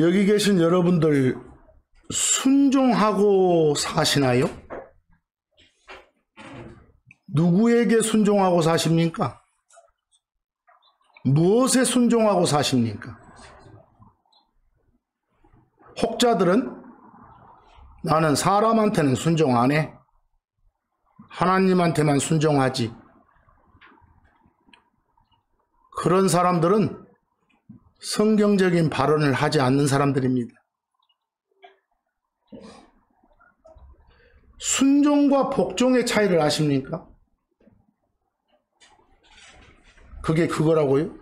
여기 계신 여러분들 순종하고 사시나요? 누구에게 순종하고 사십니까? 무엇에 순종하고 사십니까? 혹자들은 나는 사람한테는 순종 안 해. 하나님한테만 순종하지. 그런 사람들은 성경적인 발언을 하지 않는 사람들입니다. 순종과 복종의 차이를 아십니까? 그게 그거라고요?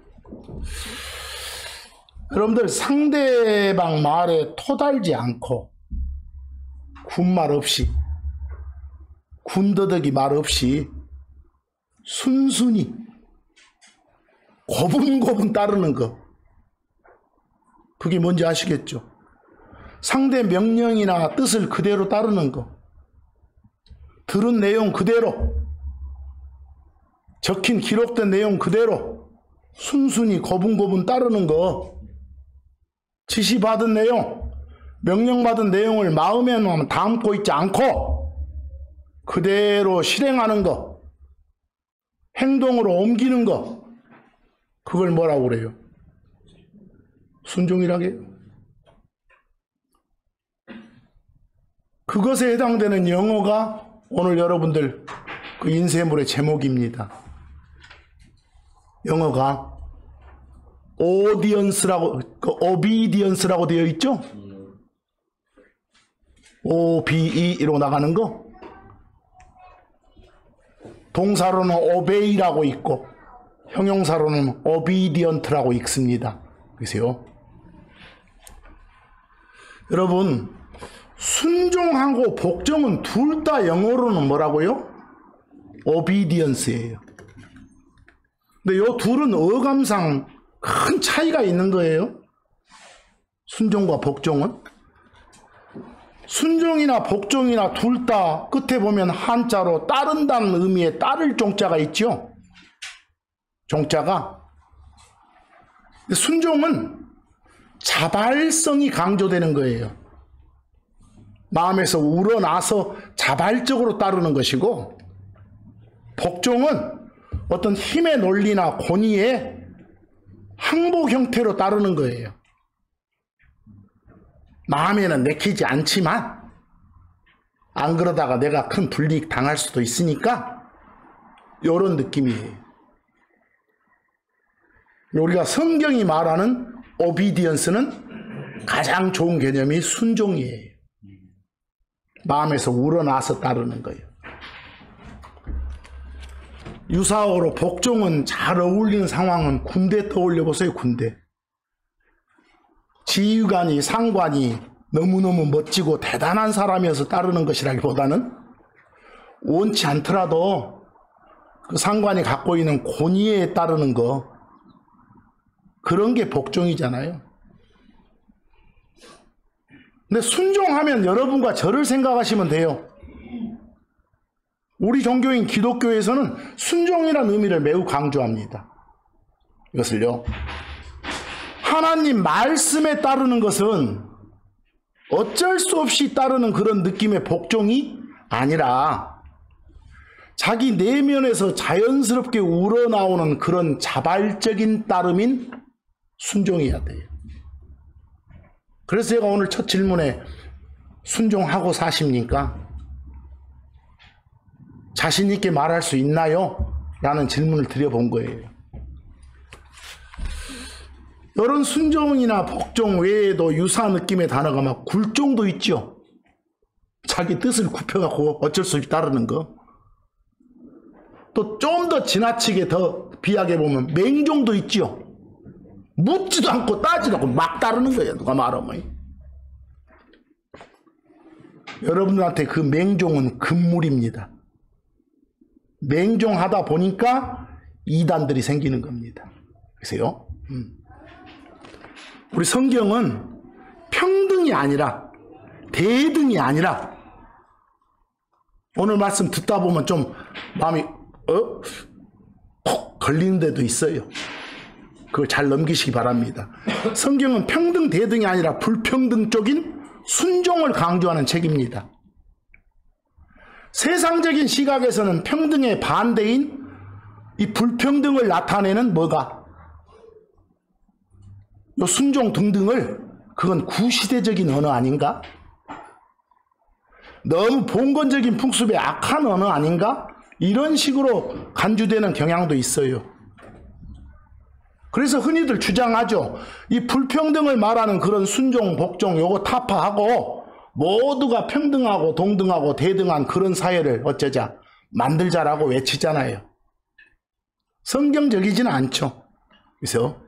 여러분들 상대방 말에 토달지 않고 군말 없이 군더더기 말 없이 순순히 고분고분 따르는 거, 그게 뭔지 아시겠죠? 상대 명령이나 뜻을 그대로 따르는 거, 들은 내용 그대로, 적힌 기록된 내용 그대로 순순히 고분고분 따르는 거, 지시받은 내용, 명령받은 내용을 마음에만 담고 있지 않고 그대로 실행하는 거, 행동으로 옮기는 거, 그걸 뭐라고 그래요? 순종이라고 해요. 그것에 해당되는 영어가 오늘 여러분들 그 인쇄물의 제목입니다. 영어가 obedience라고 되어 있죠? OBE로 나가는 거. 동사로는 obey라고 있고 형용사로는 obedient라고 읽습니다. 보세요. 여러분, 순종하고 복종은 둘 다 영어로는 뭐라고요? obedience예요. 근데 이 둘은 어감상 큰 차이가 있는 거예요. 순종과 복종은. 순종이나 복종이나 둘 다 끝에 보면 한자로 따른다는 의미의 따를 종자가 있죠. 종자가. 순종은 자발성이 강조되는 거예요. 마음에서 우러나서 자발적으로 따르는 것이고, 복종은 어떤 힘의 논리나 권위에 항복 형태로 따르는 거예요. 마음에는 내키지 않지만 안 그러다가 내가 큰 불이익 당할 수도 있으니까 이런 느낌이에요. 우리가 성경이 말하는 obedience는 가장 좋은 개념이 순종이에요. 마음에서 우러나서 따르는 거예요. 유사어로 복종은 잘 어울리는 상황은 군대 떠올려 보세요. 군대. 지휘관이, 상관이 너무너무 멋지고 대단한 사람이어서 따르는 것이라기보다는 원치 않더라도 그 상관이 갖고 있는 권위에 따르는 거, 그런 게 복종이잖아요. 근데 순종하면 여러분과 저를 생각하시면 돼요. 우리 종교인 기독교에서는 순종이라는 의미를 매우 강조합니다. 이것을요, 하나님 말씀에 따르는 것은 어쩔 수 없이 따르는 그런 느낌의 복종이 아니라 자기 내면에서 자연스럽게 우러나오는 그런 자발적인 따름인 순종이어야 돼요. 그래서 제가 오늘 첫 질문에 순종하고 사십니까? 자신 있게 말할 수 있나요? 라는 질문을 드려본 거예요. 이런 순종이나 복종 외에도 유사한 느낌의 단어가 막 굴종도 있죠. 자기 뜻을 굽혀갖고 어쩔 수 없이 따르는 거. 또 좀 더 지나치게 더 비하게 보면 맹종도 있죠. 묻지도 않고 따지도 않고 막 따르는 거예요. 누가 말하면. 여러분들한테 그 맹종은 금물입니다. 맹종하다 보니까 이단들이 생기는 겁니다. 그래서요, 우리 성경은 평등이 아니라 대등이 아니라, 오늘 말씀 듣다 보면 좀 마음이 콕 걸리는 데도 있어요. 그걸 잘 넘기시기 바랍니다. 성경은 평등 대등이 아니라 불평등적인 순종을 강조하는 책입니다. 세상적인 시각에서는 평등의 반대인 이 불평등을 나타내는 뭐가? 요 순종 등등을, 그건 구시대적인 언어 아닌가? 너무 봉건적인 풍습의 악한 언어 아닌가? 이런 식으로 간주되는 경향도 있어요. 그래서 흔히들 주장하죠. 이 불평등을 말하는 그런 순종, 복종 요거 타파하고 모두가 평등하고 동등하고 대등한 그런 사회를 어쩌자 만들자라고 외치잖아요. 성경적이지는 않죠. 그래서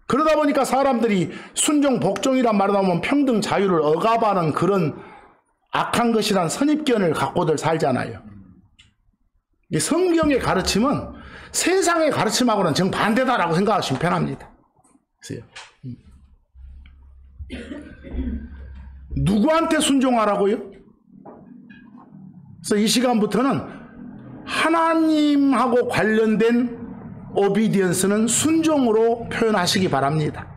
그러다 보니까 사람들이 순종, 복종이란 말을 하면 평등, 자유를 억압하는 그런 악한 것이란 선입견을 갖고들 살잖아요. 이 성경의 가르침은 세상의 가르침하고는 정반대다라고 생각하시면 편합니다. 그래서 누구한테 순종하라고요? 그래서 이 시간부터는 하나님하고 관련된 오비디언스는 순종으로 표현하시기 바랍니다.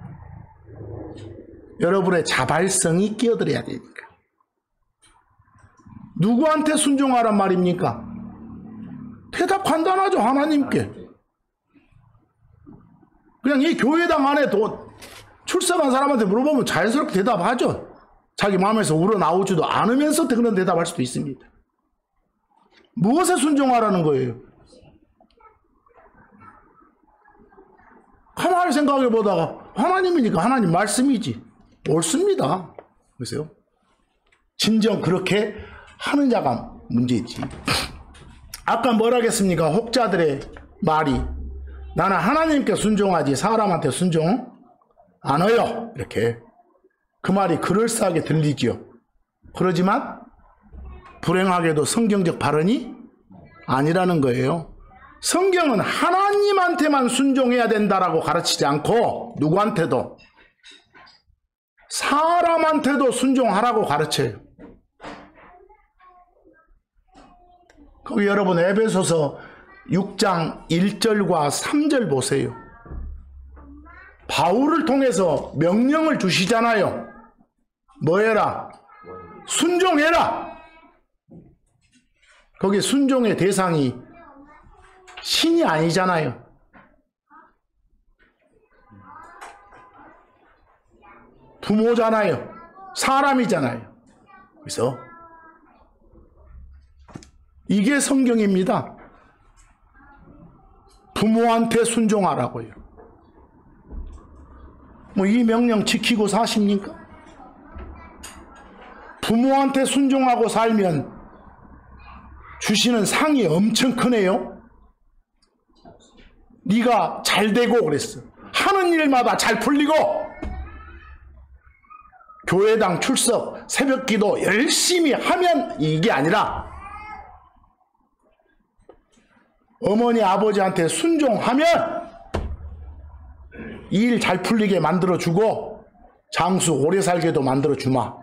여러분의 자발성이 끼어들어야 되니까. 누구한테 순종하란 말입니까? 대답 간단하죠. 하나님께. 그냥 이 교회당 안에 출석한 사람한테 물어보면 자연스럽게 대답하죠. 자기 마음에서 우러나오지도 않으면서 그런 대답할 수도 있습니다. 무엇에 순종하라는 거예요? 가만히 생각해 보다가 하나님이니까 하나님 말씀이지. 옳습니다. 보세요. 진정 그렇게 하는 자가 문제지. 아까 뭐라 했습니까? 혹자들의 말이 나는 하나님께 순종하지 사람한테 순종 안 해요. 이렇게. 그 말이 그럴싸하게 들리지요. 그러지만 불행하게도 성경적 발언이 아니라는 거예요. 성경은 하나님한테만 순종해야 된다라고 가르치지 않고 누구한테도 사람한테도 순종하라고 가르쳐요. 거기 여러분 에베소서 6장 1절과 3절 보세요. 바울을 통해서 명령을 주시잖아요. 뭐 해라? 순종해라. 거기 순종의 대상이 신이 아니잖아요. 부모잖아요. 사람이잖아요. 그래서 이게 성경입니다. 부모한테 순종하라고요. 뭐 이 명령 지키고 사십니까? 부모한테 순종하고 살면 주시는 상이 엄청 크네요. 네가 잘 되고 그랬어. 하는 일마다 잘 풀리고 교회당 출석, 새벽기도 열심히 하면 이게 아니라 어머니 아버지한테 순종하면 일 잘 풀리게 만들어주고 장수 오래 살게도 만들어주마.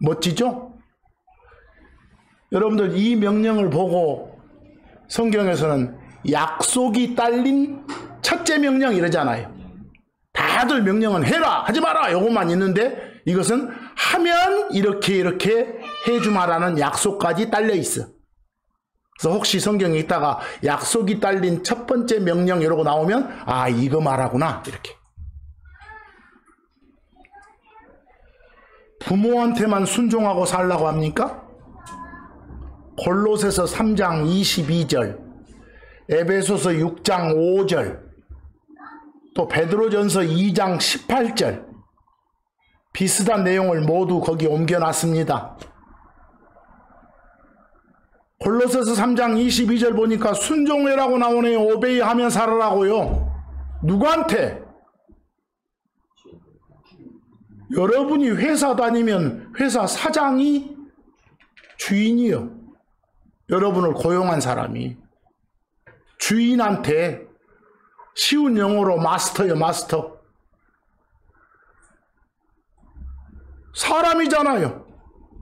멋지죠? 여러분들 이 명령을 보고 성경에서는 약속이 딸린 첫째 명령 이러잖아요. 다들 명령은 해라 하지 마라 요것만 있는데 이것은 하면 이렇게 해주마라는 약속까지 딸려 있어. 그래서 혹시 성경에 있다가 약속이 딸린 첫 번째 명령 이러고 나오면 아 이거 말하구나 이렇게. 부모한테만 순종하고 살라고 합니까? 골로새서 3장 22절, 에베소서 6장 5절, 또 베드로전서 2장 18절 비슷한 내용을 모두 거기 옮겨놨습니다. 골로새서 3장 22절 보니까 순종해라고 나오네요. 오베이 하면 살아라고요. 누구한테? 여러분이 회사 다니면 회사 사장이 주인이요. 여러분을 고용한 사람이 주인한테 쉬운 영어로 마스터요, 마스터. 사람이잖아요.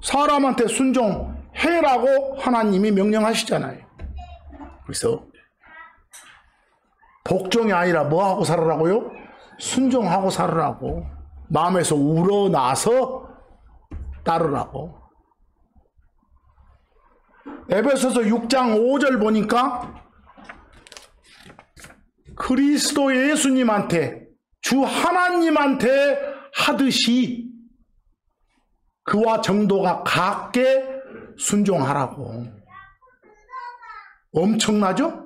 사람한테 순종해라고 하나님이 명령하시잖아요. 그래서 복종이 아니라 뭐하고 살으라고요? 순종하고 살으라고. 마음에서 우러나서 따르라고. 에베소서 6장 5절 보니까 그리스도 예수님한테, 주 하나님한테 하듯이 그와 정도가 같게 순종하라고. 엄청나죠?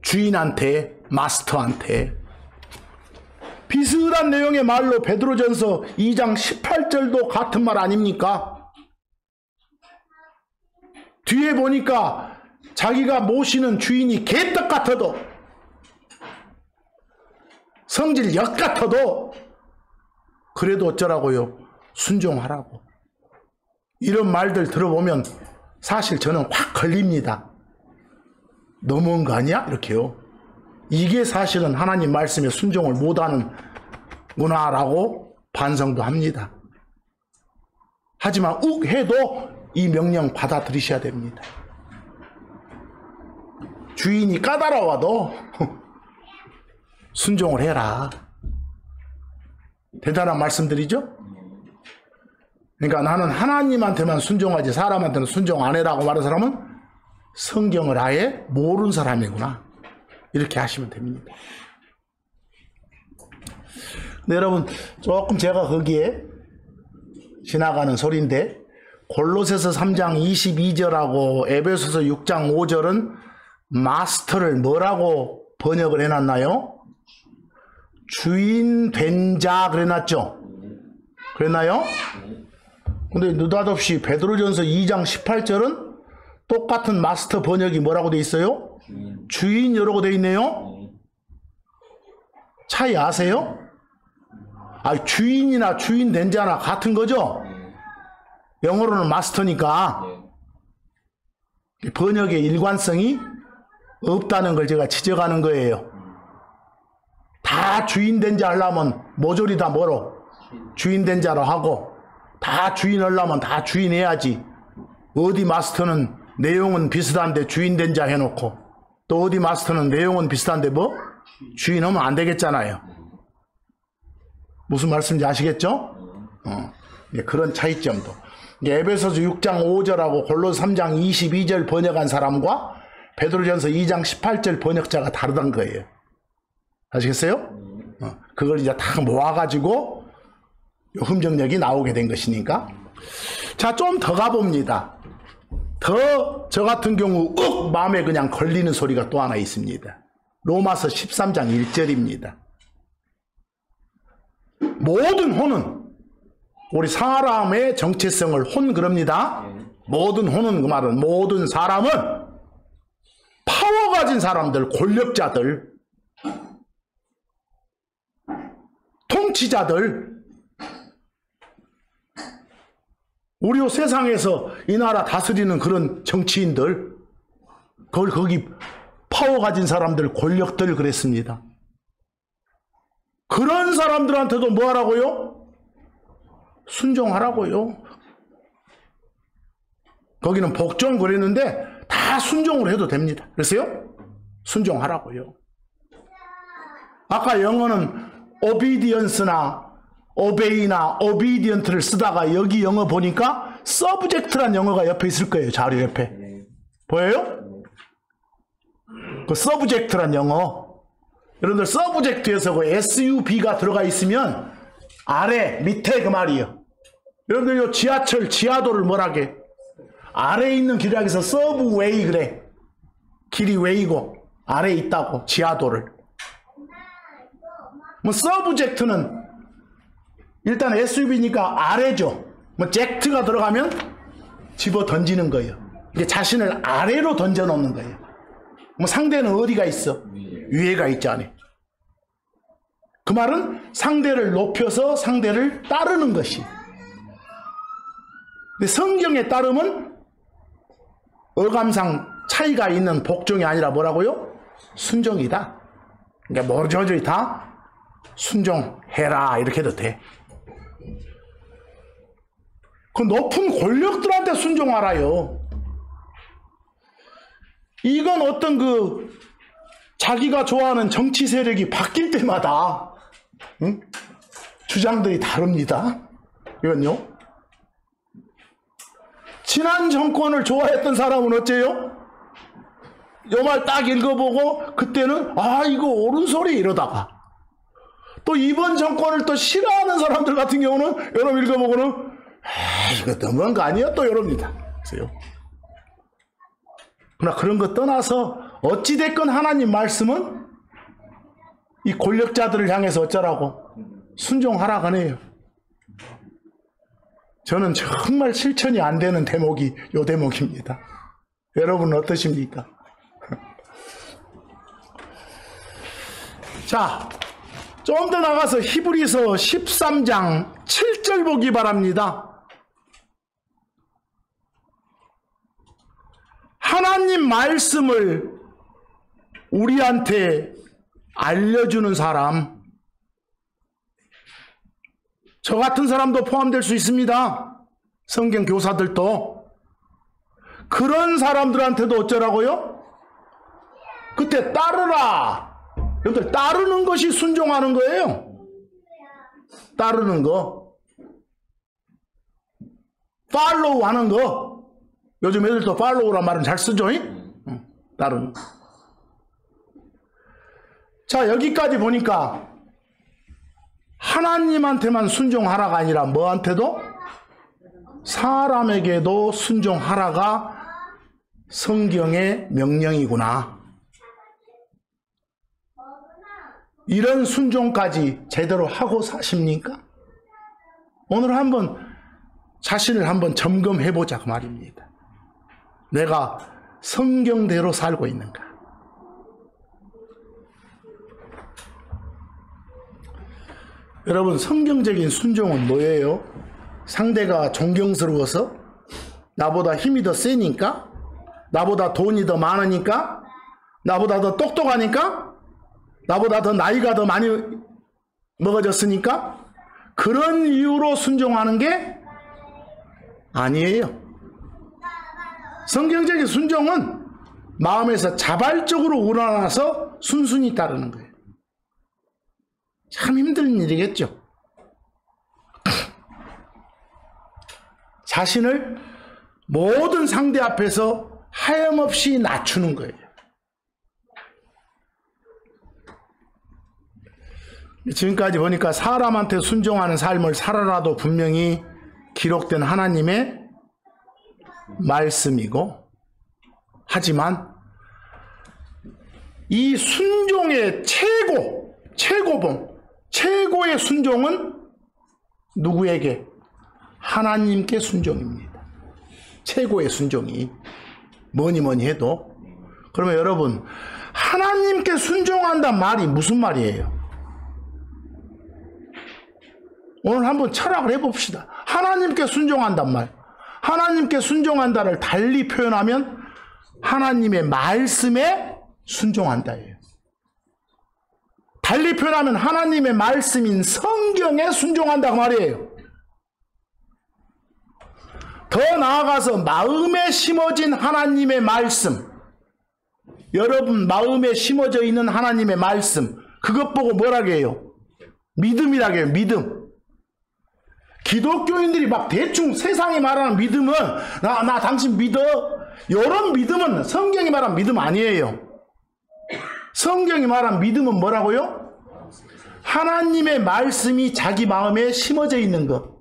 주인한테, 마스터한테. 비슷한 내용의 말로 베드로전서 2장 18절도 같은 말 아닙니까? 뒤에 보니까 자기가 모시는 주인이 개떡 같아도, 성질 역 같아도 그래도 어쩌라고요? 순종하라고. 이런 말들 들어보면 사실 저는 확 걸립니다. 너무한 거 아니야? 이렇게요. 이게 사실은 하나님 말씀에 순종을 못하는구나 라고 반성도 합니다. 하지만 욱 해도 이 명령 받아들이셔야 됩니다. 주인이 까다로워도 순종을 해라. 대단한 말씀들이죠? 그러니까 나는 하나님한테만 순종하지 사람한테는 순종 안 해라고 말하는 사람은 성경을 아예 모르는 사람이구나. 이렇게 하시면 됩니다. 근데 여러분, 조금 제가 거기에 지나가는 소리인데, 골로새서 3장 22절하고 에베소서 6장 5절은 마스터를 뭐라고 번역을 해놨나요? 주인 된 자 그래놨죠? 그랬나요? 근데 느닷없이 베드로전서 2장 18절은 똑같은 마스터 번역이 뭐라고 돼 있어요? 주인 이라고 돼 있네요. 차이 아세요? 아, 주인이나 주인 된 자나 같은 거죠? 영어로는 마스터니까 번역의 일관성이 없다는 걸 제가 지적하는 거예요. 다 주인 된 자 하려면 모조리 다 뭐로? 주인 된 자로 하고, 다 주인 하려면 다 주인 해야지. 어디 마스터는 내용은 비슷한데 주인 된 자 해놓고, 또 어디 마스터는 내용은 비슷한데 뭐? 주인 하면 안 되겠잖아요. 무슨 말씀인지 아시겠죠? 그런 차이점도. 에베소서 6장 5절하고 골로새 3장 22절 번역한 사람과 베드로전서 2장 18절 번역자가 다르다는 거예요. 아시겠어요? 그걸 이제 다 모아가지고 흠정력이 나오게 된 것이니까. 자, 좀 더 가봅니다. 더 저 같은 경우 마음에 그냥 걸리는 소리가 또 하나 있습니다. 로마서 13장 1절입니다. 모든 혼은, 우리 사람의 정체성을 혼 그럽니다. 모든 혼은, 그 말은 모든 사람은 파워 가진 사람들, 권력자들, 통치자들, 우리 세상에서 이 나라 다스리는 그런 정치인들, 거기 파워 가진 사람들, 권력들 그랬습니다. 그런 사람들한테도 뭐 하라고요? 순종하라고요. 거기는 복종 그랬는데 다 순종을 해도 됩니다. 그래서요, 순종하라고요. 아까 영어는 obedience나 obey나 obedient를 쓰다가 여기 영어 보니까 subject란 영어가 옆에 있을 거예요. 자료 옆에. 보여요? 그 subject란 영어. 여러분들 subject에서 그 SUB가 들어가 있으면 아래, 밑에 그 말이에요. 여러분들 요 지하철, 지하도를 뭐라게? 아래에 있는 길이라서 서브웨이 그래. 길이 웨이고 아래에 있다고, 지하도를. 뭐 서브젝트는 일단 SUV니까 아래죠. 뭐 젝트가 들어가면 집어 던지는 거예요. 이게 자신을 아래로 던져 놓는 거예요. 뭐 상대는 어디가 있어? 위에가 있잖아요. 그 말은 상대를 높여서 상대를 따르는 것이. 근데 성경에 따르면 어감상 차이가 있는 복종이 아니라 뭐라고요? 순종이다. 그러니까 모조리 다 순종해라 이렇게 해도 돼. 그 높은 권력들한테 순종하라요. 이건 어떤 자기가 좋아하는 정치 세력이 바뀔 때마다 주장들이 다릅니다. 이건요. 지난 정권을 좋아했던 사람은 어째요? 요 말 딱 읽어보고 그때는 이거 옳은 소리 이러다가 또 이번 정권을 또 싫어하는 사람들 같은 경우는 여러분 읽어보고는 이거 너무한 거 아니야? 또 이럽니다. 그래요. 그러나 그런 거 떠나서 어찌됐건 하나님 말씀은 이 권력자들을 향해서 어쩌라고? 순종하라 하네요. 저는 정말 실천이 안 되는 대목이 요 대목입니다. 여러분은 어떠십니까? 자, 좀 더 나가서 히브리서 13장 7절 보기 바랍니다. 하나님 말씀을 우리한테 알려주는 사람, 저 같은 사람도 포함될 수 있습니다. 성경 교사들도. 그런 사람들한테도 어쩌라고요? 그때 따르라. 여러분들 따르는 것이 순종하는 거예요. 따르는 거. 팔로우 하는 거. 요즘 애들도 팔로우란 말은 잘 쓰죠? 따르는 거. 자, 여기까지 보니까 하나님한테만 순종하라가 아니라 뭐한테도? 사람에게도 순종하라가 성경의 명령이구나. 이런 순종까지 제대로 하고 사십니까? 오늘 한번 자신을 한번 점검해보자 그 말입니다. 내가 성경대로 살고 있는가? 여러분, 성경적인 순종은 뭐예요? 상대가 존경스러워서? 나보다 힘이 더 세니까? 나보다 돈이 더 많으니까? 나보다 더 똑똑하니까? 나보다 더 나이가 더 많이 먹어졌으니까? 그런 이유로 순종하는 게 아니에요. 성경적인 순종은 마음에서 자발적으로 우러나서 순순히 따르는 거예요. 참 힘든 일이겠죠. 자신을 모든 상대 앞에서 하염없이 낮추는 거예요. 지금까지 보니까 사람한테 순종하는 삶을 살아라도 분명히 기록된 하나님의 말씀이고, 하지만 이 순종의 최고봉, 최고의 순종은 누구에게? 하나님께 순종입니다. 최고의 순종이 뭐니 해도. 그러면 여러분, 하나님께 순종한단 말이 무슨 말이에요? 오늘 한번 철학을 해봅시다. 하나님께 순종한단 말. 하나님께 순종한다를 달리 표현하면 하나님의 말씀에 순종한다예요. 달리 표현하면 하나님의 말씀인 성경에 순종한다 그 말이에요. 더 나아가서 마음에 심어진 하나님의 말씀, 여러분 마음에 심어져 있는 하나님의 말씀, 그것 보고 뭐라고 해요? 믿음이라고 해요. 믿음. 기독교인들이 막 대충 세상이 말하는 믿음은 나 당신 믿어, 이런 믿음은 성경이 말하는 믿음 아니에요. 성경이 말하는 믿음은 뭐라고요? 하나님의 말씀이 자기 마음에 심어져 있는 것.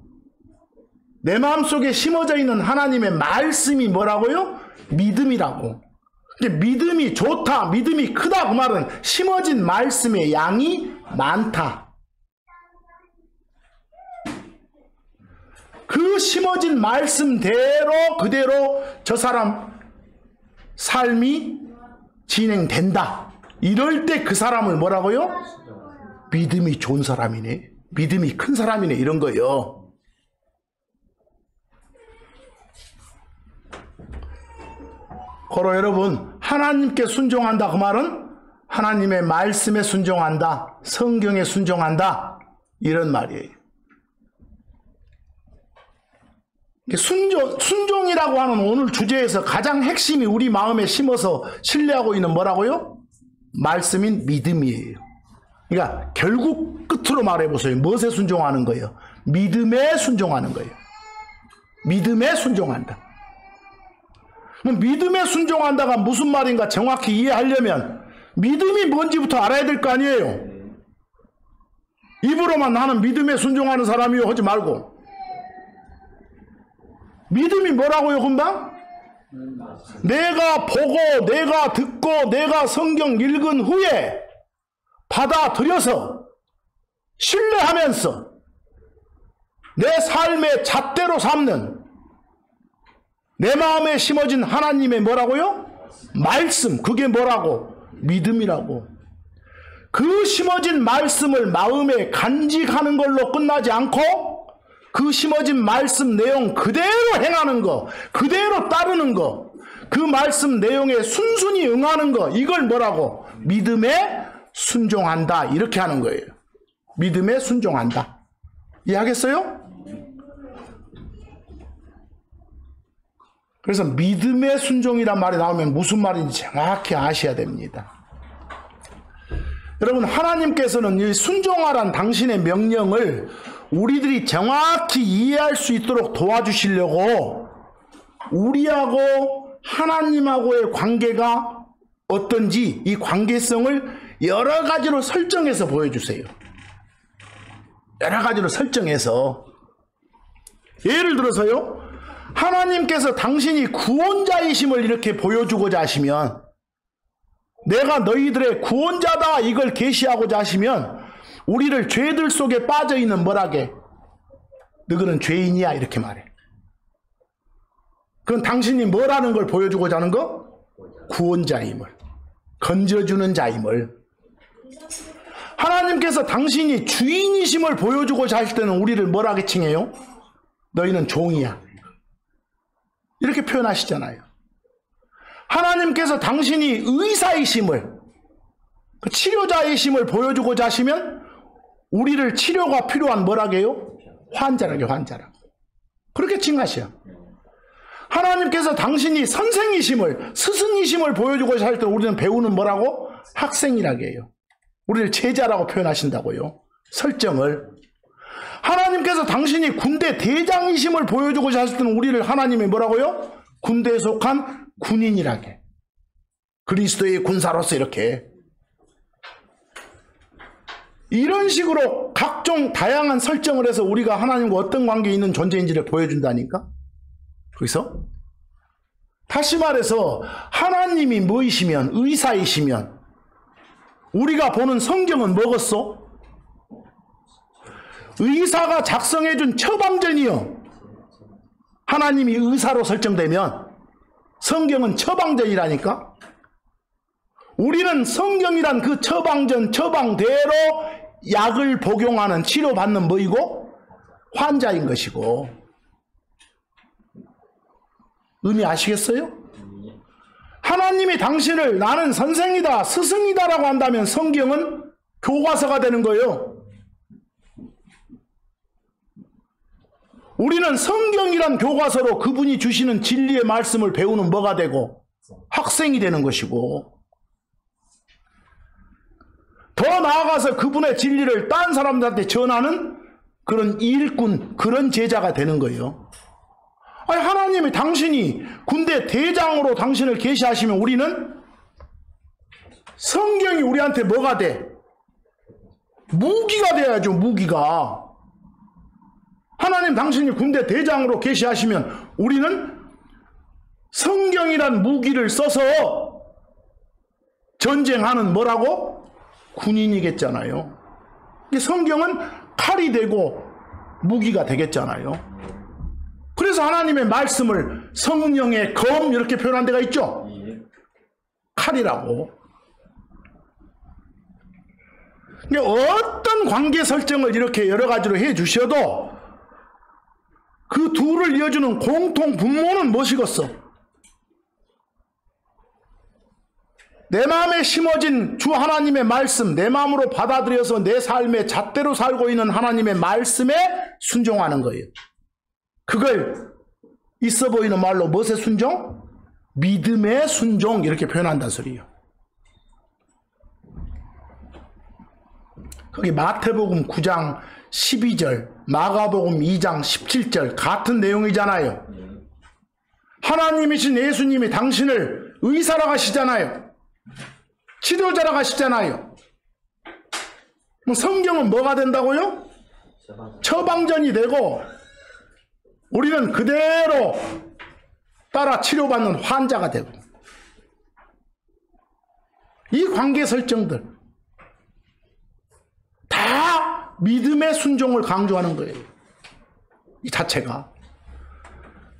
내 마음속에 심어져 있는 하나님의 말씀이 뭐라고요? 믿음이라고. 믿음이 좋다, 믿음이 크다 그 말은 심어진 말씀의 양이 많다. 그 심어진 말씀대로 그대로 저 사람 삶이 진행된다. 이럴 때 그 사람을 뭐라고요? 믿음이 좋은 사람이네, 믿음이 큰 사람이네, 이런 거예요. 고로 여러분, 하나님께 순종한다 그 말은 하나님의 말씀에 순종한다, 성경에 순종한다, 이런 말이에요. 순종이라고 하는 오늘 주제에서 가장 핵심이 우리 마음에 심어서 신뢰하고 있는 뭐라고요? 말씀인 믿음이에요. 그러니까 결국 끝으로 말해보세요. 무엇에 순종하는 거예요? 믿음에 순종하는 거예요. 믿음에 순종한다. 믿음에 순종한다가 무슨 말인가 정확히 이해하려면 믿음이 뭔지부터 알아야 될 거 아니에요. 입으로만 나는 믿음에 순종하는 사람이요 하지 말고, 믿음이 뭐라고요 금방? 내가 보고 내가 듣고 내가 성경 읽은 후에 받아들여서 신뢰하면서 내 삶의 잣대로 삼는, 내 마음에 심어진 하나님의 뭐라고요? 말씀. 그게 뭐라고? 믿음이라고. 그 심어진 말씀을 마음에 간직하는 걸로 끝나지 않고 그 심어진 말씀 내용 그대로 행하는 거, 그대로 따르는 거, 그 말씀 내용에 순순히 응하는 거, 이걸 뭐라고? 믿음에 순종한다. 이렇게 하는 거예요. 믿음에 순종한다. 이해하겠어요? 그래서 믿음의 순종이란 말이 나오면 무슨 말인지 정확히 아셔야 됩니다. 여러분, 하나님께서는 이 순종하란 당신의 명령을 우리들이 정확히 이해할 수 있도록 도와주시려고 우리하고 하나님하고의 관계가 어떤지 이 관계성을 여러 가지로 설정해서 보여주세요. 여러 가지로 설정해서. 예를 들어서요, 하나님께서 당신이 구원자이심을 이렇게 보여주고자 하시면, 내가 너희들의 구원자다 이걸 계시하고자 하시면 우리를 죄들 속에 빠져있는 뭐라게? 너희는 죄인이야 이렇게 말해. 그건 당신이 뭐라는 걸 보여주고자 하는 거? 구원자임을, 건져주는 자임을. 하나님께서 당신이 주인이심을 보여주고자 할 때는 우리를 뭐라게 칭해요? 너희는 종이야 이렇게 표현하시잖아요. 하나님께서 당신이 의사이심을, 치료자이심을 보여주고자 하시면 우리를 치료가 필요한 뭐라게요? 환자라게, 환자라고. 그렇게 칭하셔. 하나님께서 당신이 선생이심을, 스승이심을 보여주고자 할 때 우리는 배우는 뭐라고? 학생이라게 해요. 우리를 제자라고 표현하신다고요. 설정을. 하나님께서 당신이 군대 대장이심을 보여주고자 하실 때는 우리를 하나님이 뭐라고요? 군대에 속한 군인이라게. 그리스도의 군사로서 이렇게. 이런 식으로 각종 다양한 설정을 해서 우리가 하나님과 어떤 관계에 있는 존재인지를 보여준다니까? 거기서? 다시 말해서 하나님이 뭐이시면, 의사이시면 우리가 보는 성경은 뭐겠어? 의사가 작성해준 처방전이요. 하나님이 의사로 설정되면 성경은 처방전이라니까? 우리는 성경이란 그 처방전, 처방대로 약을 복용하는, 치료받는 뭐이고? 환자인 것이고. 의미 아시겠어요? 하나님이 당신을 나는 선생이다, 스승이다 라고 한다면 성경은 교과서가 되는 거예요. 우리는 성경이란 교과서로 그분이 주시는 진리의 말씀을 배우는 뭐가 되고? 학생이 되는 것이고, 더 나아가서 그분의 진리를 딴 사람들한테 전하는 그런 일꾼, 그런 제자가 되는 거예요. 아니, 하나님이 당신이 군대 대장으로 당신을 계시하시면 우리는 성경이 우리한테 뭐가 돼? 무기가 돼야죠. 무기가. 하나님 당신이 군대 대장으로 계시하시면 우리는 성경이란 무기를 써서 전쟁하는 뭐라고? 군인이겠잖아요. 성경은 칼이 되고 무기가 되겠잖아요. 그래서 하나님의 말씀을 성령의 검 이렇게 표현한 데가 있죠. 칼이라고. 어떤 관계 설정을 이렇게 여러 가지로 해 주셔도 그 둘을 이어주는 공통 분모는 무엇이겠어? 내 마음에 심어진 주 하나님의 말씀, 내 마음으로 받아들여서 내 삶의 잣대로 살고 있는 하나님의 말씀에 순종하는 거예요. 그걸 있어 보이는 말로 무엇의 순종? 믿음의 순종 이렇게 표현한다는 소리예요. 거기 마태복음 9장 12절, 마가복음 2장 17절 같은 내용이잖아요. 하나님이신 예수님이 당신을 의사라고 하시잖아요. 치료자라고 하시잖아요. 성경은 뭐가 된다고요? 처방전이 되고 우리는 그대로 따라 치료받는 환자가 되고, 이 관계 설정들 다 믿음의 순종을 강조하는 거예요. 이 자체가.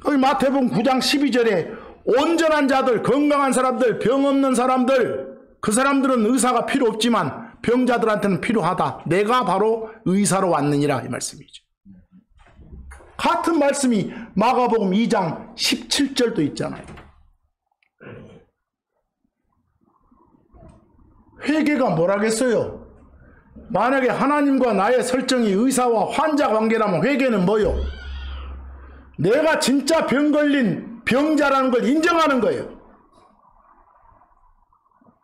거기 마태복음 9장 12절에 온전한 자들, 건강한 사람들, 병 없는 사람들, 그 사람들은 의사가 필요 없지만 병자들한테는 필요하다. 내가 바로 의사로 왔느니라, 이 말씀이죠. 같은 말씀이 마가복음 2장 17절도 있잖아요. 회개가 뭐라겠어요? 만약에 하나님과 나의 설정이 의사와 환자 관계라면 회개는 뭐요? 내가 진짜 병 걸린 병자라는 걸 인정하는 거예요.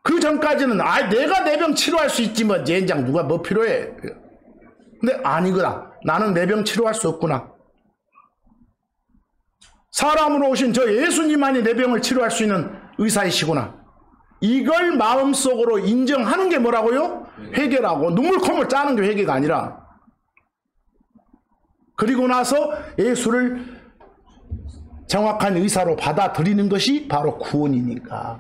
그 전까지는 내가 내 병 치료할 수 있지 뭐 젠장 누가 뭐 필요해. 근데 아니구나. 나는 내 병 치료할 수 없구나. 사람으로 오신 저 예수님만이 내 병을 치료할 수 있는 의사이시구나. 이걸 마음속으로 인정하는 게 뭐라고요? 회개라고. 눈물 콧물 짜는 게 회개가 아니라. 그리고 나서 예수를 정확한 의사로 받아들이는 것이 바로 구원이니까.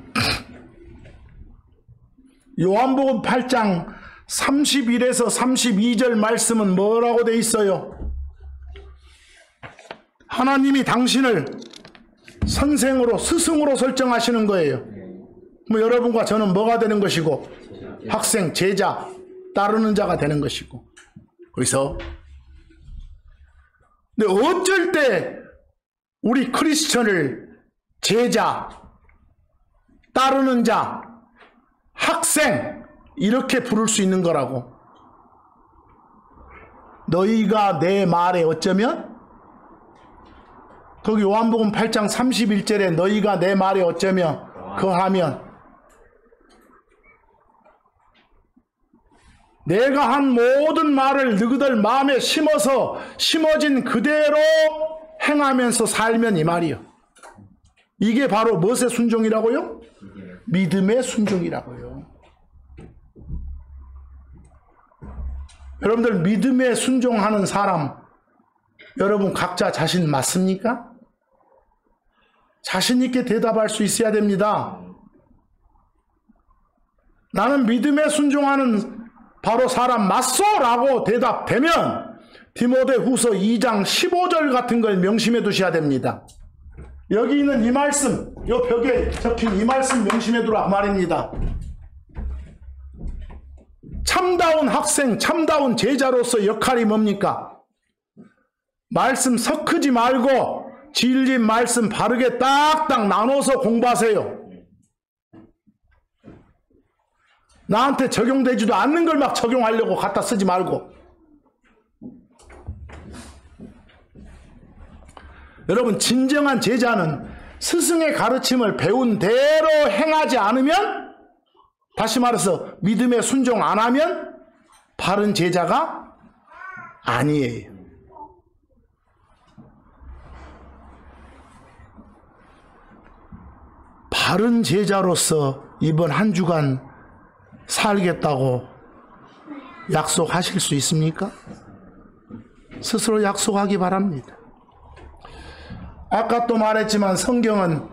요한복음 8장 31에서 32절 말씀은 뭐라고 돼 있어요? 하나님이 당신을 선생으로, 스승으로 설정하시는 거예요. 뭐 여러분과 저는 뭐가 되는 것이고? 학생, 제자, 따르는 자가 되는 것이고. 그래서 근데 어쩔 때 우리 크리스천을 제자, 따르는 자, 학생 이렇게 부를 수 있는 거라고. 너희가 내 말에 어쩌면, 거기 요한복음 8장 31절에 너희가 내 말에 어쩌면 거하면, 내가 한 모든 말을 너희들 마음에 심어서 심어진 그대로 행하면서 살면, 이 말이요. 이게 바로 무엇의 순종이라고요? 믿음의 순종이라고요. 여러분들 믿음에 순종하는 사람, 여러분 각자 자신 맞습니까? 자신 있게 대답할 수 있어야 됩니다. 나는 믿음에 순종하는 바로 사람 맞소? 라고 대답되면 디모데후서 2장 15절 같은 걸 명심해 두셔야 됩니다. 여기 있는 이 말씀, 이 벽에 적힌 이 말씀 명심해 두라 말입니다. 참다운 학생, 참다운 제자로서 역할이 뭡니까? 말씀 섞지 말고 진리 말씀 바르게 딱딱 나눠서 공부하세요. 나한테 적용되지도 않는 걸 막 적용하려고 갖다 쓰지 말고. 여러분, 진정한 제자는 스승의 가르침을 배운 대로 행하지 않으면, 다시 말해서 믿음에 순종 안 하면 바른 제자가 아니에요. 바른 제자로서 이번 한 주간 살겠다고 약속하실 수 있습니까? 스스로 약속하기 바랍니다. 아까 또 말했지만 성경은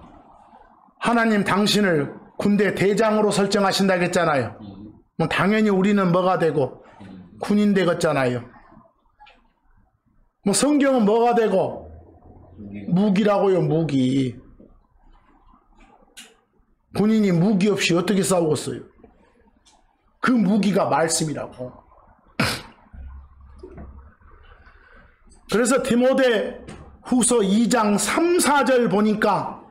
하나님 당신을 군대 대장으로 설정하신다고 했잖아요. 뭐 당연히 우리는 뭐가 되고? 군인 되겠잖아요. 뭐 성경은 뭐가 되고? 무기라고요, 무기. 군인이 무기 없이 어떻게 싸우겠어요? 그 무기가 말씀이라고. 그래서 디모데 후서 2장 3, 4절 보니까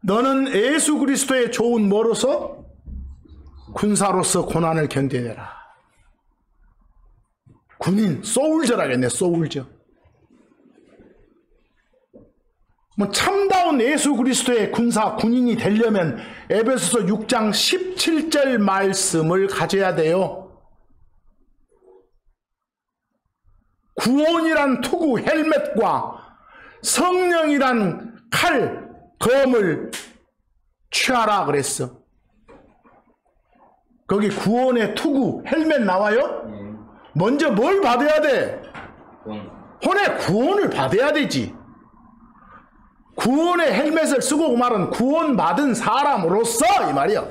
너는 예수 그리스도의 좋은 뭐로서? 군사로서 고난을 견뎌내라. 군인, 소울저라겠네, 소울저. 참다운 예수 그리스도의 군인이 되려면 에베소서 6장 17절 말씀을 가져야 돼요. 구원이란 투구 헬멧과 성령이란 칼, 검을 취하라 그랬어. 거기 구원의 투구 헬멧 나와요? 먼저 뭘 받아야 돼? 혼의 구원을 받아야 되지. 구원의 헬멧을 쓰고 그 말은 구원받은 사람으로서 이 말이야.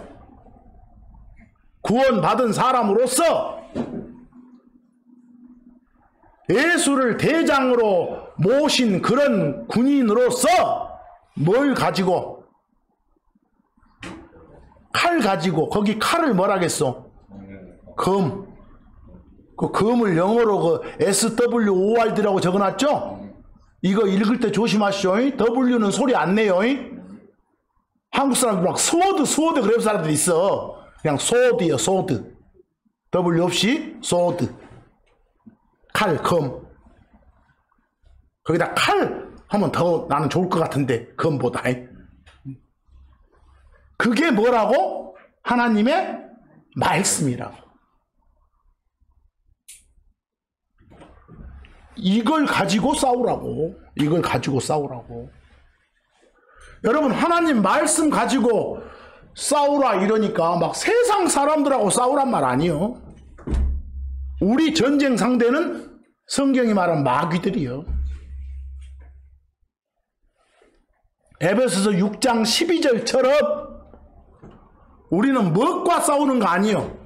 구원받은 사람으로서 예수를 대장으로 모신 그런 군인으로서 뭘 가지고? 칼 가지고, 거기 칼을 뭐라겠어? 검. 그 검을 영어로 그 SWORD라고 적어놨죠? 이거 읽을 때 조심하시오. W는 소리 안 내요. 한국 사람들 막 소드 그래서 사람들이 있어. 그냥 소드요, 소드. W 없이 소드. 칼, 검. 거기다 칼 하면 더 나는 좋을 것 같은데, 검보다. 그게 뭐라고? 하나님의 말씀이라고. 이걸 가지고 싸우라고. 이걸 가지고 싸우라고. 여러분, 하나님 말씀 가지고 싸우라 이러니까 막 세상 사람들하고 싸우란 말 아니요. 우리 전쟁 상대는 성경이 말한 마귀들이요. 에베소서 6장 12절처럼 우리는 무엇과 싸우는 거 아니요.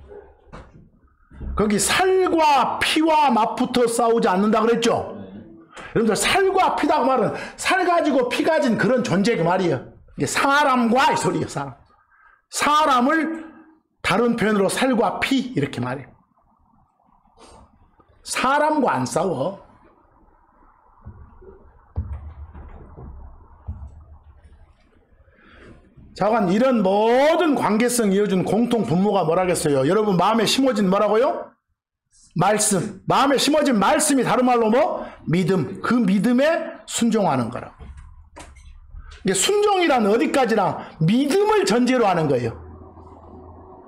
거기 살과 피와 맞붙어 싸우지 않는다 그랬죠. 여러분들 살과 피다 그 말은 살 가지고 피 가진 그런 존재 그 말이에요. 이게 사람과 이 소리예요. 사람을 다른 표현으로 살과 피 이렇게 말해요. 사람과 안 싸워. 자관 이런 모든 관계성 이어준 공통 분모가 뭐라겠어요? 여러분 마음에 심어진 뭐라고요? 말씀. 마음에 심어진 말씀이 다른 말로 뭐? 믿음. 그 믿음에 순종하는 거라고. 이게 순종이란 어디까지나 믿음을 전제로 하는 거예요.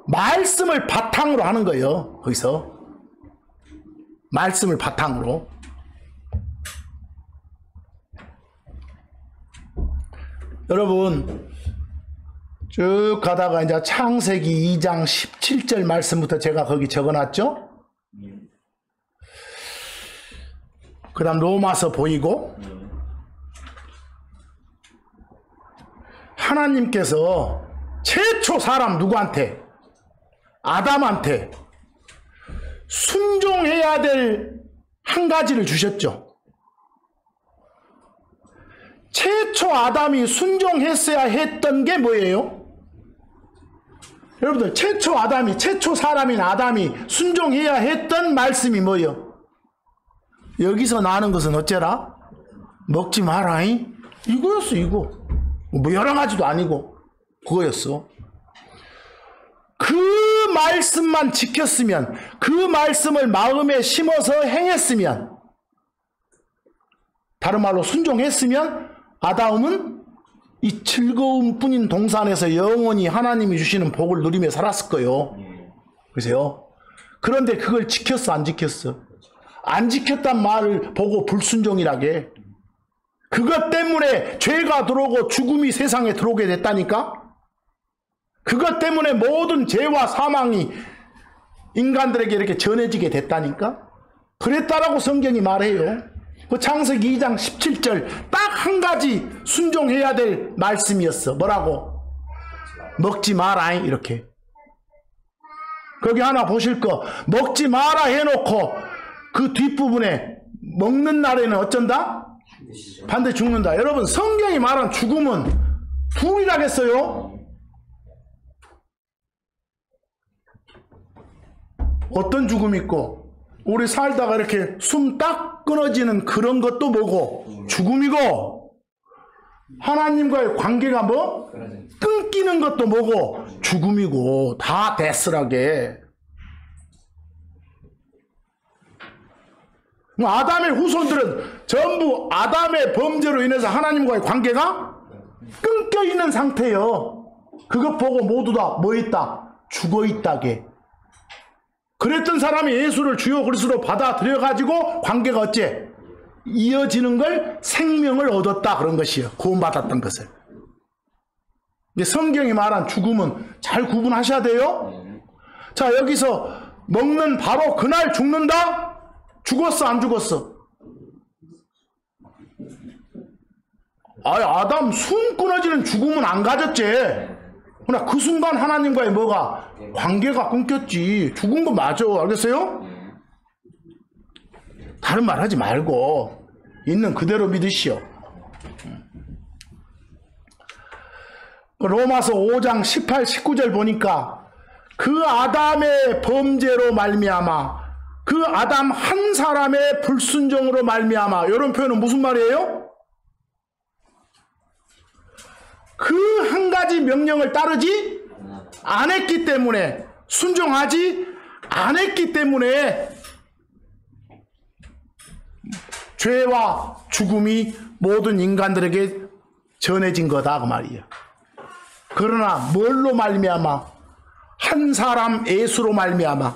말씀을 바탕으로 하는 거예요. 거기서 말씀을 바탕으로. 여러분 쭉 가다가 이제 창세기 2장 17절 말씀부터 제가 거기 적어놨죠. 그 다음 로마서 보이고 하나님께서 최초 사람 누구한테? 아담한테 순종해야 될 한 가지를 주셨죠. 최초 아담이 순종했어야 했던 게 뭐예요? 여러분들 최초 아담이 최초 사람인 아담이 순종해야 했던 말씀이 뭐예요? 여기서 나는 것은 어째라? 먹지 마라잉? 이거였어. 이거 뭐 여러 가지도 아니고 그거였어. 그 말씀만 지켰으면, 그 말씀을 마음에 심어서 행했으면, 다른 말로 순종했으면 아담은 이 즐거움뿐인 동산에서 영원히 하나님이 주시는 복을 누리며 살았을 거예요. 그래서요. 그런데 그걸 지켰어, 안 지켰어? 안 지켰단 말을 보고 불순종이라게. 그것 때문에 죄가 들어오고 죽음이 세상에 들어오게 됐다니까? 그것 때문에 모든 죄와 사망이 인간들에게 이렇게 전해지게 됐다니까? 그랬다라고 성경이 말해요. 그 창세기 2장 17절 딱 한 가지 순종해야 될 말씀이었어. 뭐라고? 먹지 마라 이렇게. 거기 하나 보실 거 먹지 마라 해놓고 그 뒷부분에 먹는 날에는 어쩐다? 반드시 죽는다. 여러분 성경이 말한 죽음은 둘이라겠어요. 어떤 죽음이 있고 우리 살다가 이렇게 숨 딱 끊어지는 그런 것도 뭐고? 죽음이고, 하나님과의 관계가 뭐? 끊기는 것도 뭐고? 죽음이고, 다 대스라게. 아담의 후손들은 전부 아담의 범죄로 인해서 하나님과의 관계가 끊겨 있는 상태예요. 그것 보고 모두 다 뭐 있다? 죽어 있다게. 그랬던 사람이 예수를 주요 그리스도로 받아들여 가지고 관계가 어째? 이어지는 걸 생명을 얻었다 그런 것이에요. 구원받았던 것을. 성경이 말한 죽음은 잘 구분하셔야 돼요. 자, 여기서 먹는 바로 그날 죽는다? 죽었어 안 죽었어? 아담 순 끊어지는 죽음은 안 가졌지. 그러나 그 순간 하나님과의 뭐가? 관계가 끊겼지. 죽은 거 맞아. 알겠어요? 다른 말 하지 말고 있는 그대로 믿으시오. 로마서 5장 18, 19절 보니까 그 아담의 범죄로 말미암아 그 아담 한 사람의 불순종으로 말미암아 이런 표현은 무슨 말이에요? 그 한 가지 명령을 따르지 안 했기 때문에 순종하지 안 했기 때문에 죄와 죽음이 모든 인간들에게 전해진 거다 그 말이에요. 그러나 뭘로 말미암아? 한 사람 예수로 말미암아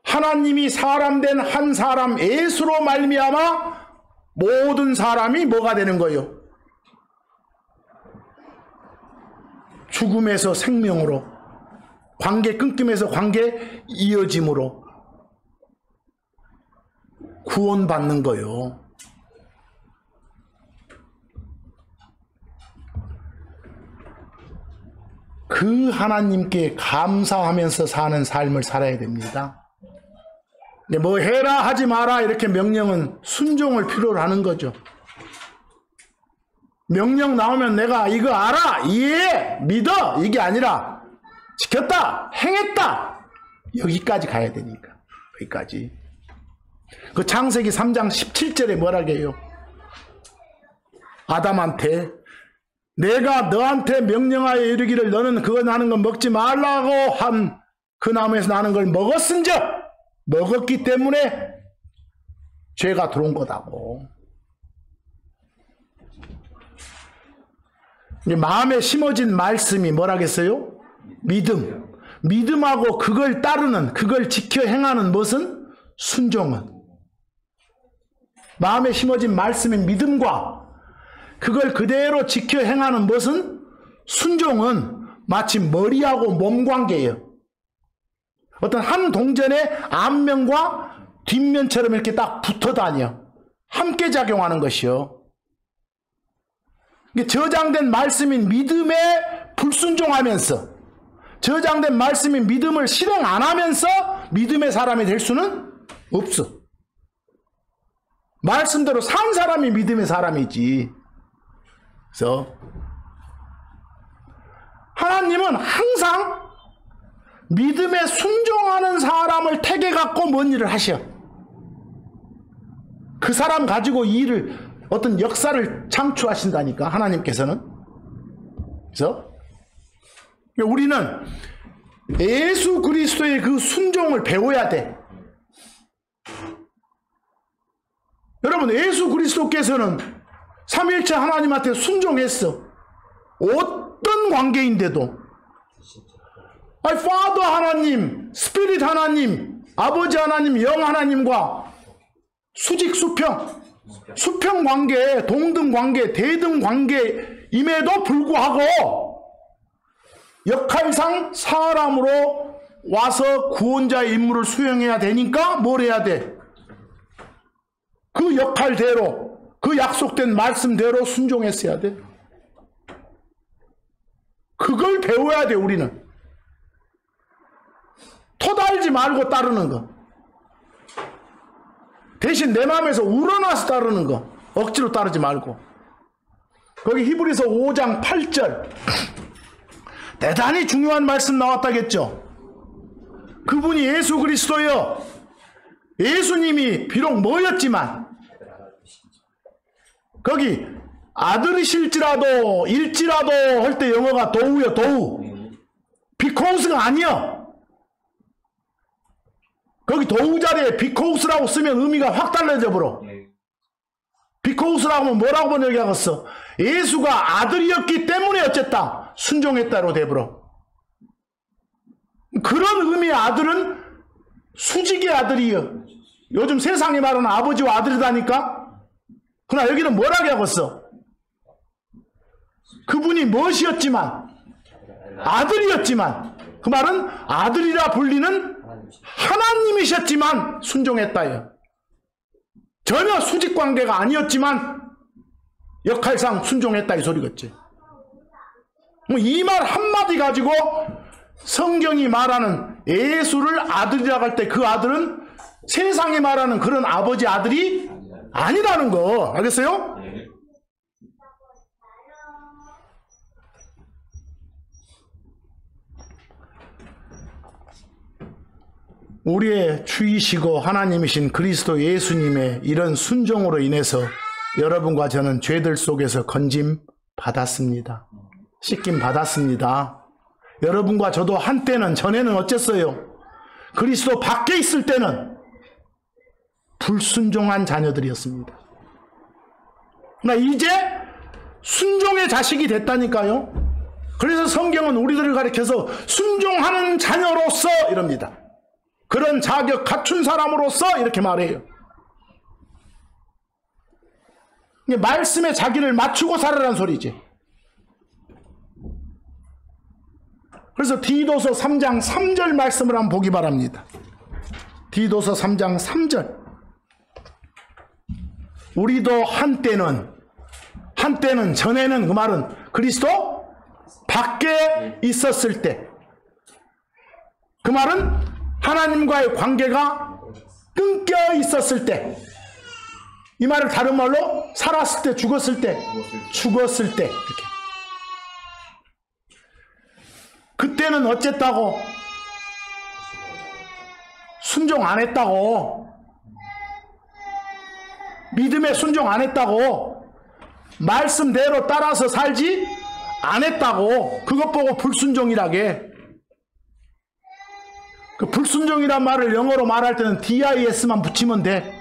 하나님이 사람 된 한 사람 예수로 말미암아 모든 사람이 뭐가 되는 거예요? 죽음에서 생명으로, 관계 끊김에서 관계 이어짐으로 구원받는 거예요. 그 하나님께 감사하면서 사는 삶을 살아야 됩니다. 뭐 해라 하지 마라 이렇게 명령은 순종을 필요로 하는 거죠. 명령 나오면 내가 이거 알아, 이해해, 믿어 이게 아니라 지켰다, 행했다 여기까지 가야 되니까. 여기까지. 그 창세기 3장 17절에 뭐라고 해요? 아담한테 내가 너한테 명령하여 이르기를 너는 그거 나는 건 먹지 말라고 한 그 나무에서 나는 걸 먹었은즉 먹었기 때문에 죄가 들어온 거다고. 마음에 심어진 말씀이 뭐라겠어요? 믿음. 믿음하고 그걸 따르는, 그걸 지켜 행하는 무엇은? 순종은. 마음에 심어진 말씀인 믿음과 그걸 그대로 지켜 행하는 무엇은? 순종은 마치 머리하고 몸 관계예요. 어떤 한 동전의 앞면과 뒷면처럼 이렇게 딱 붙어 다녀. 함께 작용하는 것이요. 저장된 말씀인 믿음에 불순종하면서 저장된 말씀인 믿음을 실행 안 하면서 믿음의 사람이 될 수는 없어. 말씀대로 산 사람이 믿음의 사람이지. 그래서 하나님은 항상 믿음에 순종하는 사람을 택해 갖고 뭔 일을 하셔. 그 사람 가지고 일을 어떤 역사를 창출하신다니까 하나님께서는. 그래서 우리는 예수 그리스도의 그 순종을 배워야 돼. 여러분 예수 그리스도께서는 삼위일체 하나님한테 순종했어. 어떤 관계인데도 파더 하나님, 스피릿 하나님, 아버지 하나님, 영 하나님과 수직 수평, 수평 관계, 동등 관계, 대등 관계임에도 불구하고 역할상 사람으로 와서 구원자의 임무를 수행해야 되니까 뭘 해야 돼? 그 역할대로, 그 약속된 말씀대로 순종했어야 돼. 그걸 배워야 돼 우리는. 토달지 말고 따르는 거. 대신 내 마음에서 우러나서 따르는 거. 억지로 따르지 말고. 거기 히브리서 5장 8절 대단히 중요한 말씀 나왔다겠죠. 그분이 예수 그리스도여. 예수님이 비록 뭐였지만 거기 아들이실지라도 일지라도 할 때 영어가 도우요. 도우. 비코스가 아니여. 거기 도우 자리에 비코우스라고 쓰면 의미가 확 달라져 버려. 비코우스라고 하면 뭐라고 번역하겠어? 예수가 아들이었기 때문에 어쨌다. 순종했다로 돼버려. 그런 의미의 아들은 수직의 아들이요. 요즘 세상이 말하는 아버지와 아들이다니까? 그러나 여기는 뭐라고 하겠어? 그분이 무엇이었지만, 아들이었지만, 그 말은 아들이라 불리는 하나님이셨지만 순종했다요. 전혀 수직 관계가 아니었지만 역할상 순종했다 이 소리겠지. 이 말 한마디 가지고 성경이 말하는 예수를 아들이라고 할 때 그 아들은 세상이 말하는 그런 아버지 아들이 아니라는 거 알겠어요? 우리의 주이시고 하나님이신 그리스도 예수님의 이런 순종으로 인해서 여러분과 저는 죄들 속에서 건짐 받았습니다. 씻김 받았습니다. 여러분과 저도 한때는 전에는 어쨌어요? 그리스도 밖에 있을 때는 불순종한 자녀들이었습니다. 그러나 이제 순종의 자식이 됐다니까요. 그래서 성경은 우리들을 가리켜서 순종하는 자녀로서 이럽니다. 그런 자격 갖춘 사람으로서 이렇게 말해요. 말씀에 자기를 맞추고 살아라는 소리지. 그래서 디도서 3장 3절 말씀을 한번 보기 바랍니다. 디도서 3장 3절. 우리도 한때는 전에는 그 말은 그리스도 밖에 있었을 때, 그 말은 하나님과의 관계가 끊겨 있었을 때, 이 말을 다른 말로 살았을 때, 죽었을 때 이렇게. 그때는 어쨌다고? 순종 안 했다고. 믿음에 순종 안 했다고. 말씀대로 따라서 살지 안 했다고. 그것 보고 불순종이라게. 그 불순종이란 말을 영어로 말할 때는 DIS만 붙이면 돼.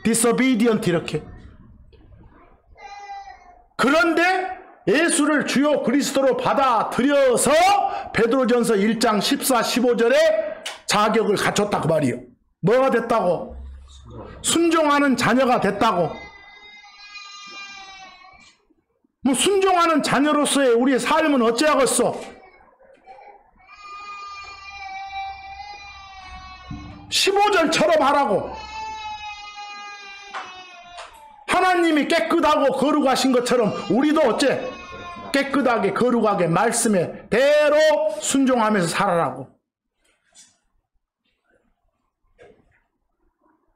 disobedient 이렇게. 그런데 예수를 주요 그리스도로 받아들여서 베드로전서 1장 14, 15절에 자격을 갖췄다 그 말이에요. 뭐가 됐다고? 순종하는 자녀가 됐다고. 뭐 순종하는 자녀로서의 우리의 삶은 어찌하겠어? 15절처럼 하라고. 하나님이 깨끗하고 거룩하신 것처럼 우리도 어째? 깨끗하게 거룩하게 말씀에 대로 순종하면서 살아라고.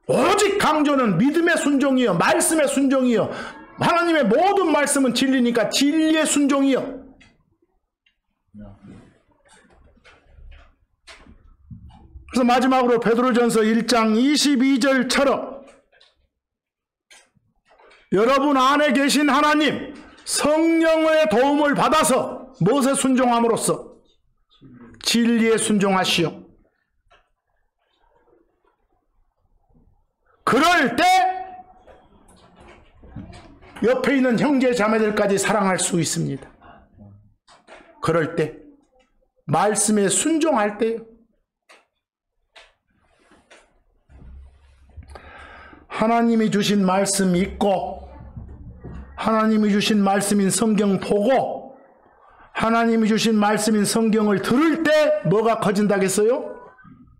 오직 강조는 믿음의 순종이요, 말씀의 순종이요, 하나님의 모든 말씀은 진리니까 진리의 순종이요. 그래서 마지막으로 베드로전서 1장 22절처럼 여러분 안에 계신 하나님 성령의 도움을 받아서 무엇에 순종함으로써? 진리에 순종하시오. 그럴 때 옆에 있는 형제 자매들까지 사랑할 수 있습니다. 그럴 때 말씀에 순종할 때요. 하나님이 주신 말씀 읽고, 하나님이 주신 말씀인 성경 보고, 하나님이 주신 말씀인 성경을 들을 때 뭐가 커진다겠어요?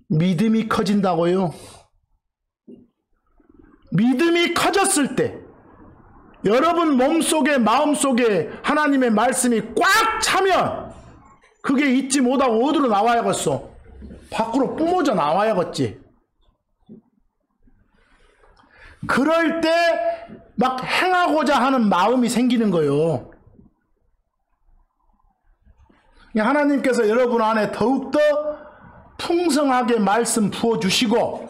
믿음이 커진다고요. 믿음이 커졌을 때 여러분 몸속에 마음속에 하나님의 말씀이 꽉 차면 그게 잊지 못하고 어디로 나와야겠어? 밖으로 뿜어져 나와야겠지. 그럴 때 막 행하고자 하는 마음이 생기는 거예요. 하나님께서 여러분 안에 더욱더 풍성하게 말씀 부어주시고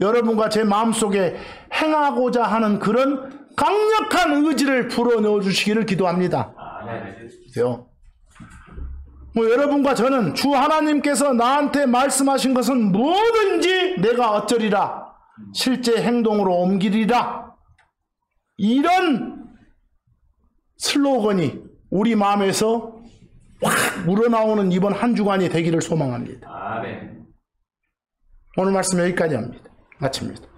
여러분과 제 마음속에 행하고자 하는 그런 강력한 의지를 불어넣어 주시기를 기도합니다. 뭐 여러분과 저는 주 하나님께서 나한테 말씀하신 것은 뭐든지 내가 어쩌리라, 실제 행동으로 옮기리라, 이런 슬로건이 우리 마음에서 확 우러나오는 이번 한 주간이 되기를 소망합니다. 아멘. 오늘 말씀 여기까지 합니다. 마칩니다.